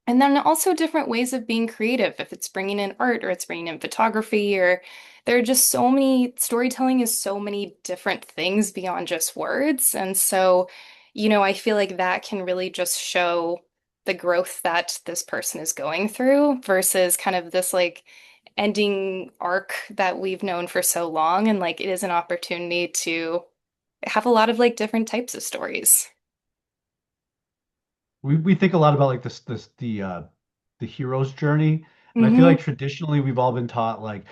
And then also different ways of being creative, if it's bringing in art or it's bringing in photography, or there are just so many, storytelling is so many different things beyond just words. And so, I feel like that can really just show the growth that this person is going through versus kind of this like ending arc that we've known for so long. And like it is an opportunity to have a lot of like different types of stories. We think a lot about like the hero's journey, and I feel Hmm. like traditionally we've all been taught like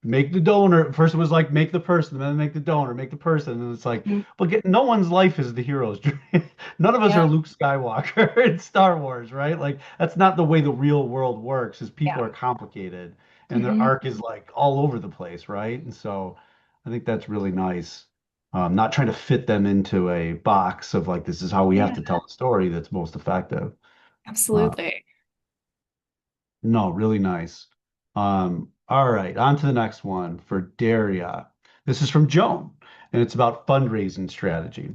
make the donor. First it was like make the person, then make the donor, make the person. And it's like, Mhm. but no one's life is the hero's dream. None of us are Yeah. Luke Skywalker in Star Wars, right? Like that's not the way the real world works, is people Yeah. are complicated and their Hmm. arc is like all over the place, right? And so I think that's really nice. Not trying to fit them into a box of like this is how we have Yeah, to tell a story that's most effective. Uh, absolutely. no, really nice. All right, on to the next one for Daria. This is from Joan, and it's about fundraising strategy.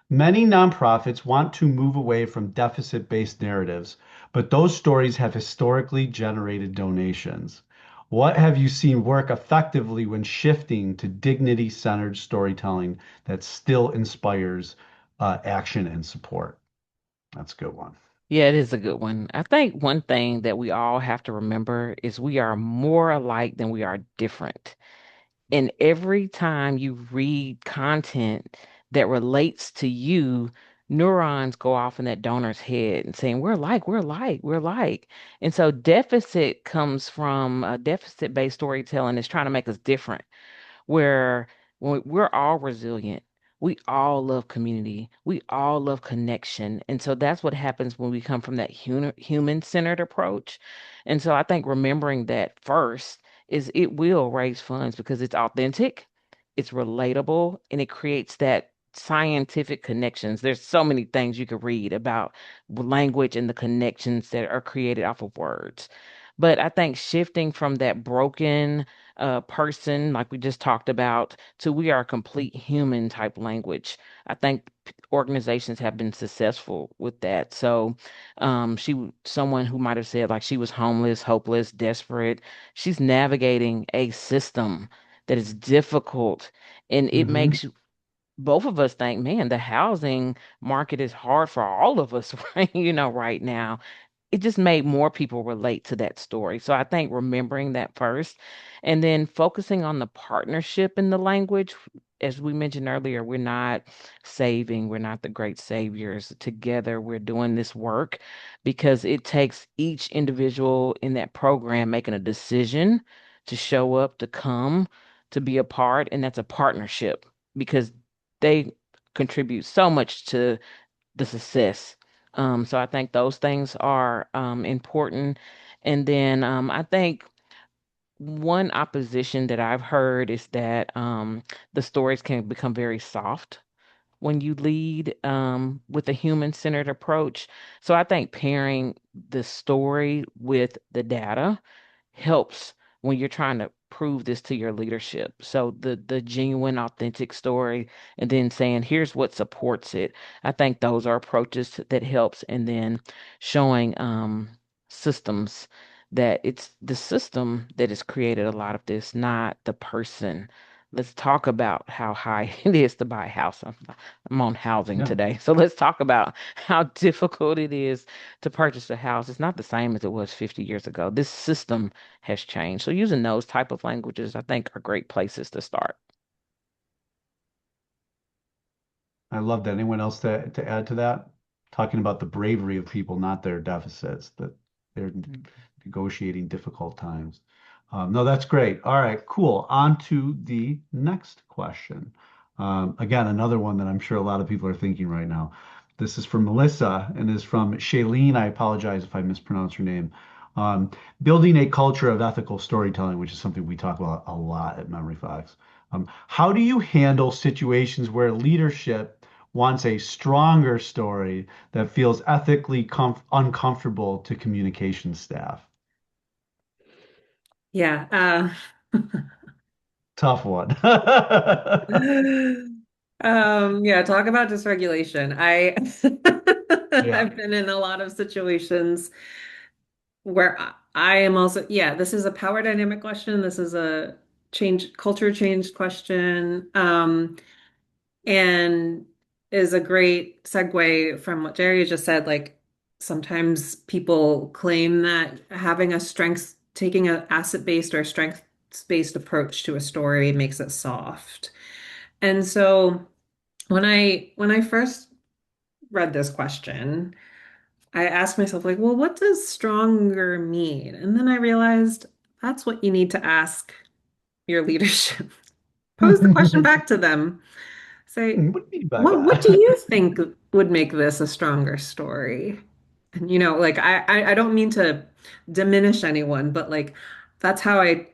Many nonprofits want to move away from deficit-based narratives, but those stories have historically generated donations. What have you seen work effectively when shifting to dignity-centered storytelling that still inspires action and support? That's a good one. Yeah, it is a good one. I think one thing that we all have to remember is we are more alike than we are different. And every time you read content that relates to you, neurons go off in that donor's head and saying, we're alike, we're alike, we're alike. And so deficit comes from deficit-based storytelling is trying to make us different where we're all resilient. We all love community. We all love connection. And so that's what happens when we come from that human-centered approach. And so I think remembering that first is it will raise funds because it's authentic, it's relatable, and it creates that scientific connections. There's so many things you could read about language and the connections that are created off of words. But I think shifting from that broken person, like we just talked about, to we are a complete human type language. I think organizations have been successful with that. So, someone who might have said like she was homeless, hopeless, desperate. She's navigating a system that is difficult, and it Hmm. makes both of us think, man, the housing market is hard for all of us, right? Right now it just made more people relate to that story. So I think remembering that first and then focusing on the partnership in the language. As we mentioned earlier, we're not saving, we're not the great saviors. Together, we're doing this work because it takes each individual in that program making a decision to show up, to come, to be a part. And that's a partnership because they contribute so much to the success. So I think those things are important. And then I think one opposition that I've heard is that the stories can become very soft when you lead with a human-centered approach. So I think pairing the story with the data helps when you're trying to prove this to your leadership. So the genuine, authentic story, and then saying, here's what supports it. I think those are approaches that helps, and then showing systems that it's the system that has created a lot of this, not the person. Let's talk about how high it is to buy a house. I'm on housing Yeah. today. So let's talk about how difficult it is to purchase a house. It's not the same as it was 50 years ago. This system has changed. So using those type of languages, I think, are great places to start. I love that. Anyone else to add to that? Talking about the bravery of people, not their deficits, that they're negotiating difficult times. No, that's great. All right, cool. On to the next question. Again, another one that I'm sure a lot of people are thinking right now. This is from Melissa and is from Shailene. I apologize if I mispronounce her name. Um, Building a culture of ethical storytelling, which is something we talk about a lot at Memory Fox. How do you handle situations where leadership wants a stronger story that feels ethically uncomfortable to communication staff? Yeah. Tough one. Yeah, talk about dysregulation. Yeah. I've been in a lot of situations where I am also, yeah, this is a power dynamic question. This is a culture change question. And is a great segue from what Jerry just said. Like sometimes people claim that taking an asset-based or strengths-based approach to a story makes it soft. And so when I first read this question, I asked myself, like, well, what does stronger mean? And then I realized that's what you need to ask your leadership. Pose the question back to them. Say, What do you mean by what do that? you think would make this a stronger story? And like I don't mean to diminish anyone, but like that's how I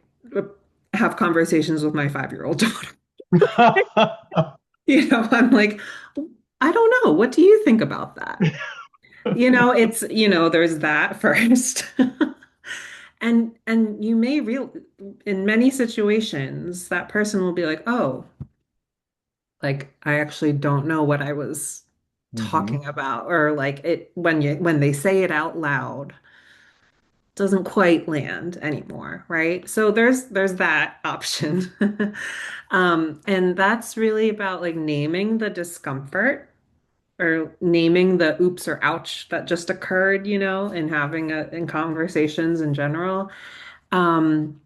have conversations with my 5-year-old daughter. I'm like, I don't know. What do you think about that? It's, there's that first. And you may real in many situations that person will be like, "Oh, like I actually don't know what I was Hmm. talking about," or like it when they say it out loud doesn't quite land anymore, right? So there's that option. And that's really about like naming the discomfort or naming the oops or ouch that just occurred, and having in conversations in general. Um,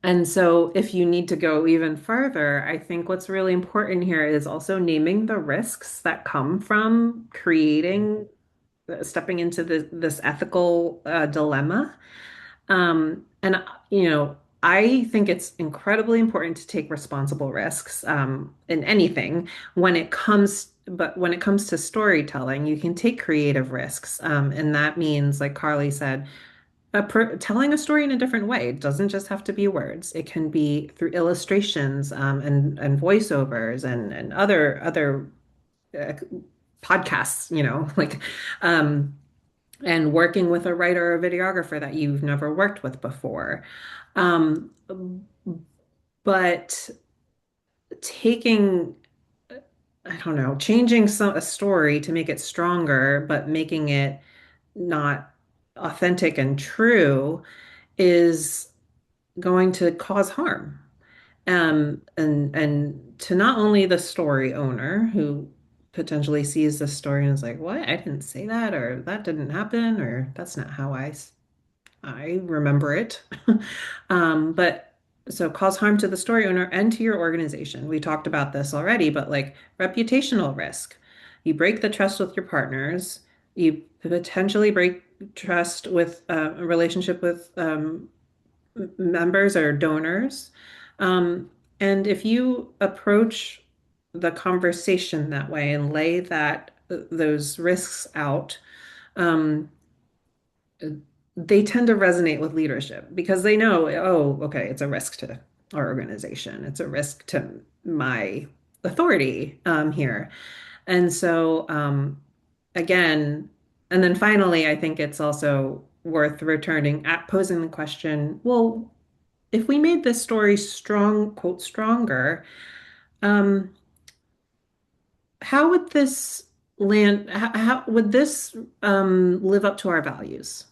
and so if you need to go even further, I think what's really important here is also naming the risks that come from creating, stepping into this ethical dilemma. And I think it's incredibly important to take responsible risks in anything but when it comes to storytelling, you can take creative risks. And that means, like Carly said, telling a story in a different way. It doesn't just have to be words. It can be through illustrations and voiceovers and other uh, podcasts, like um, and working with a writer or videographer that you've never worked with before. Um, but taking, I don't know, changing a story to make it stronger, but making it not authentic and true is going to cause harm. And to not only the story owner who potentially sees the story and is like, "What? I didn't say that," or "That didn't happen," or "That's not how I remember it." But so cause harm to the story owner and to your organization. We talked about this already, but like reputational risk. You break the trust with your partners. You potentially break trust with a relationship with members or donors. Um, and if you approach the conversation that way and lay those risks out, um, they tend to resonate with leadership because they know, oh, okay, it's a risk to our organization. It's a risk to my authority here. And so, again, and then finally, I think it's also worth returning at posing the question, well, if we made this story strong, quote, stronger, um, how would this how would this live up to our values?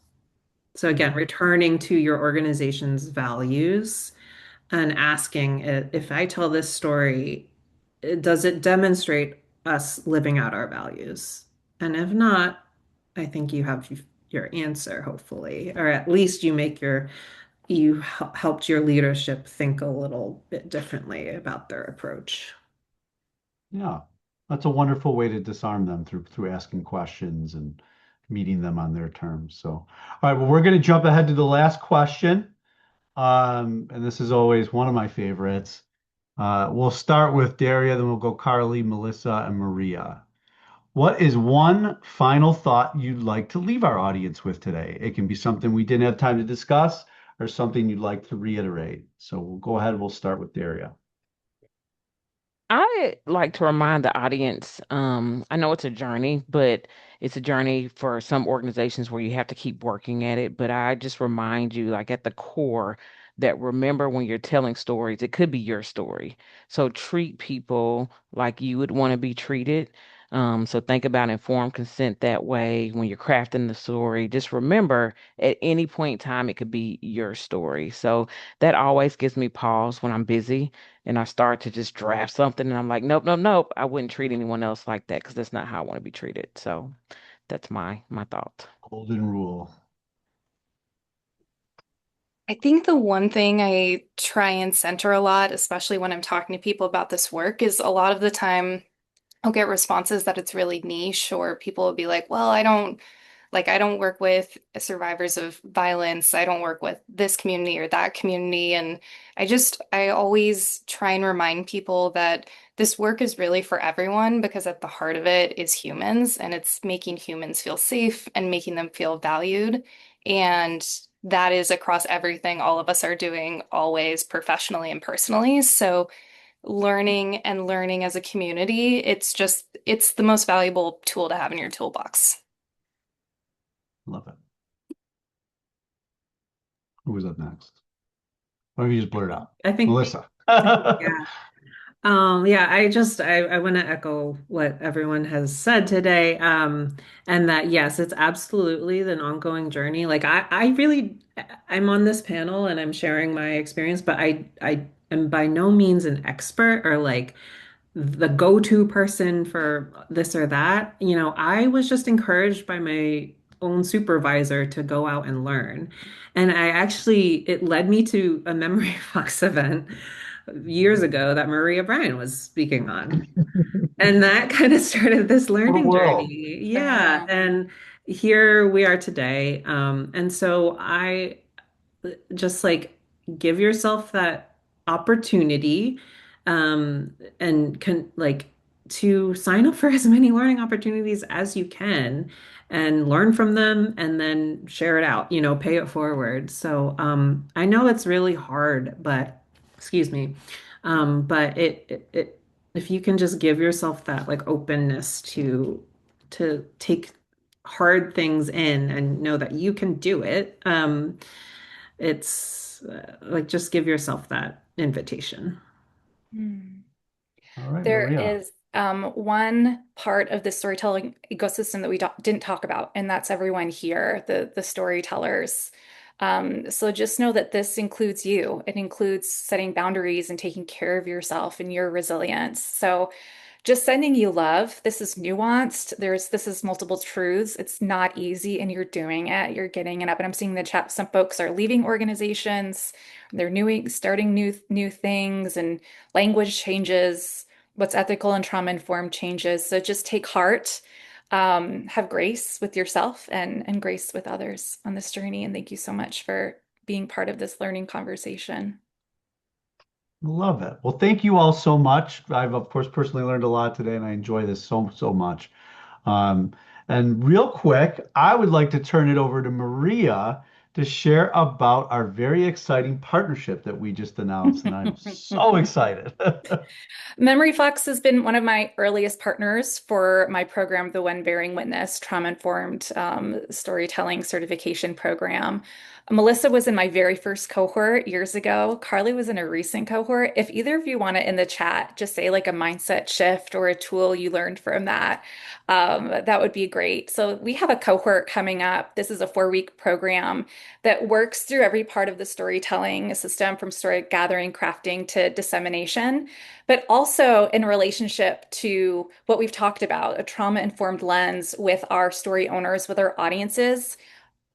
So again, returning to your organization's values and asking if I tell this story, does it demonstrate us living out our values? And if not, I think you have your answer, hopefully, or at least helped your leadership think a little bit differently about their approach. Yeah, that's a wonderful way to disarm them through asking questions and meeting them on their terms. So, all right, well, we're going to jump ahead to the last question. And this is always one of my favorites. We'll start with Daria, then we'll go Carly, Melissa, and Maria. What is one final thought you'd like to leave our audience with today? It can be something we didn't have time to discuss or something you'd like to reiterate. So we'll go ahead. We'll start with Daria. I like to remind the audience, I know it's a journey, but it's a journey for some organizations where you have to keep working at it. But I just remind you, like at the core, that remember when you're telling stories, it could be your story. So treat people like you would want to be treated. So think about informed consent that way when you're crafting the story. Just remember at any point in time, it could be your story. So that always gives me pause when I'm busy and I start to just draft something and I'm like, nope, nope, nope. I wouldn't treat anyone else like that because that's not how I want to be treated. So that's my thought. Golden rule. I think the one thing I try and center a lot, especially when I'm talking to people about this work, is a lot of the time I'll get responses that it's really niche, or people will be like, well, I don't Like, I don't work with survivors of violence. I don't work with this community or that community. And I always try and remind people that this work is really for everyone because at the heart of it is humans and it's making humans feel safe and making them feel valued. And that is across everything all of us are doing, always professionally and personally. So, learning and learning as a community, it's the most valuable tool to have in your toolbox. Love it. Who was up next? Why don't you just blurt out? I think, Melissa. yeah. Yeah, I want to echo what everyone has said today. And that yes, it's absolutely an ongoing journey. Like I really I'm on this panel and I'm sharing my experience, but I am by no means an expert or like the go-to person for this or that. You know, I was just encouraged by my own supervisor to go out and learn. And it led me to a Memory Fox event years ago that Maria Bryan was speaking on. And that kind of started this What a learning world. journey. Yeah. And here we are today. And so I just like give yourself that opportunity and can like to sign up for as many learning opportunities as you can and learn from them and then share it out, you know, pay it forward. So I know it's really hard, but excuse me. But if you can just give yourself that like openness to take hard things in and know that you can do it, it's like just give yourself that invitation. Hmm. All right, There Maria. is one part of the storytelling ecosystem that we didn't talk about, and that's everyone here, the storytellers. So just know that this includes you. It includes setting boundaries and taking care of yourself and your resilience. So just sending you love. This is nuanced. This is multiple truths. It's not easy, and you're doing it. You're getting it up. And I'm seeing in the chat some folks are leaving organizations. They're starting new things, and language changes. What's ethical and trauma informed changes. So just take heart. Have grace with yourself and grace with others on this journey. And thank you so much for being part of this learning conversation. Love it. Well, thank you all so much. I've, of course, personally learned a lot today, and I enjoy this so, so much. Um, and real quick, I would like to turn it over to Maria to share about our very exciting partnership that we just announced, and I'm so excited. Memory Fox has been one of my earliest partners for my program, the When Bearing Witness Trauma-Informed Storytelling Certification Program. Melissa was in my very first cohort years ago. Carly was in a recent cohort. If either of you want it in the chat, just say like a mindset shift or a tool you learned from that. That would be great. So we have a cohort coming up. This is a 4-week program that works through every part of the storytelling system from story gathering, crafting to dissemination, but also in relationship to what we've talked about, a trauma-informed lens with our story owners, with our audiences,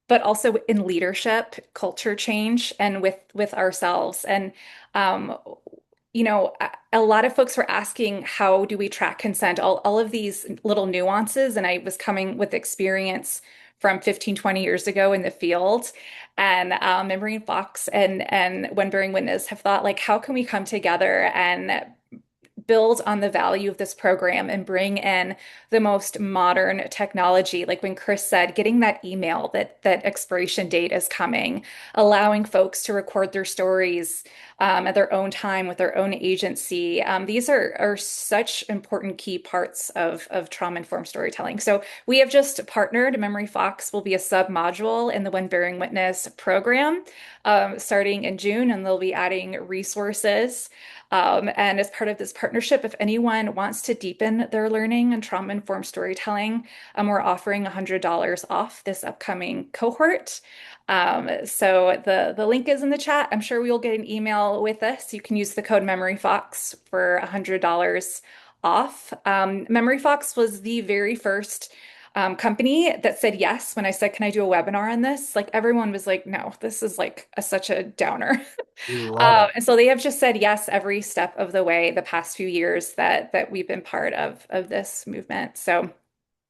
but also in leadership, culture change, and with ourselves. And um, a lot of folks were asking, how do we track consent? All of these little nuances, and I was coming with experience from 15, 20 years ago in the field. And Memory and Fox and When Bearing Witness have thought, like, how can we come together and build on the value of this program and bring in the most modern technology. Like when Chris said, getting that email that expiration date is coming, allowing folks to record their stories at their own time with their own agency. These are such important key parts of trauma-informed storytelling. So we have just partnered. Memory Fox will be a sub-module in the When Bearing Witness program starting in June, and they'll be adding resources. And as part of this partnership, if anyone wants to deepen their learning and trauma-informed storytelling, we're offering $100 off this upcoming cohort. So the link is in the chat. I'm sure we will get an email with this. You can use the code MemoryFox for $100 off. MemoryFox was the very first company that said yes when I said, "Can I do a webinar on this?" Like everyone was like, "No, this is like such a downer." We love it. And so they have just said yes every step of the way the past few years that we've been part of this movement. So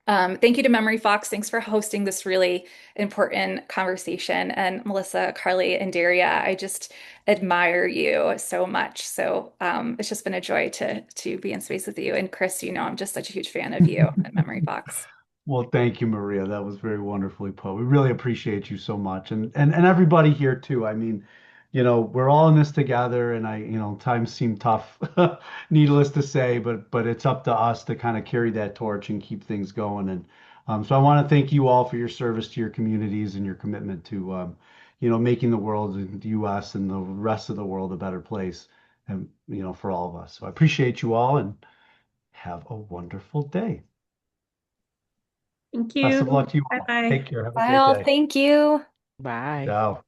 Thank you to Memory Fox. Thanks for hosting this really important conversation. And Melissa, Carly, and Daria, I just admire you so much. So it's just been a joy to be in space with you. And Chris, you know, I'm just such a huge fan of you and Memory Fox. Well, thank you, Maria. That was very wonderfully put. We really appreciate you so much, and everybody here too. I mean, we're all in this together, and times seem tough, needless to say, but it's up to us to kind of carry that torch and keep things going. And so I want to thank you all for your service to your communities and your commitment to, making the world and the U.S. and the rest of the world a better place, and for all of us. So I appreciate you all, and have a wonderful day. Thank Best of luck you. to you Bye all. bye. Take care. Have a Bye great all. day. Thank you. Bye. Ciao.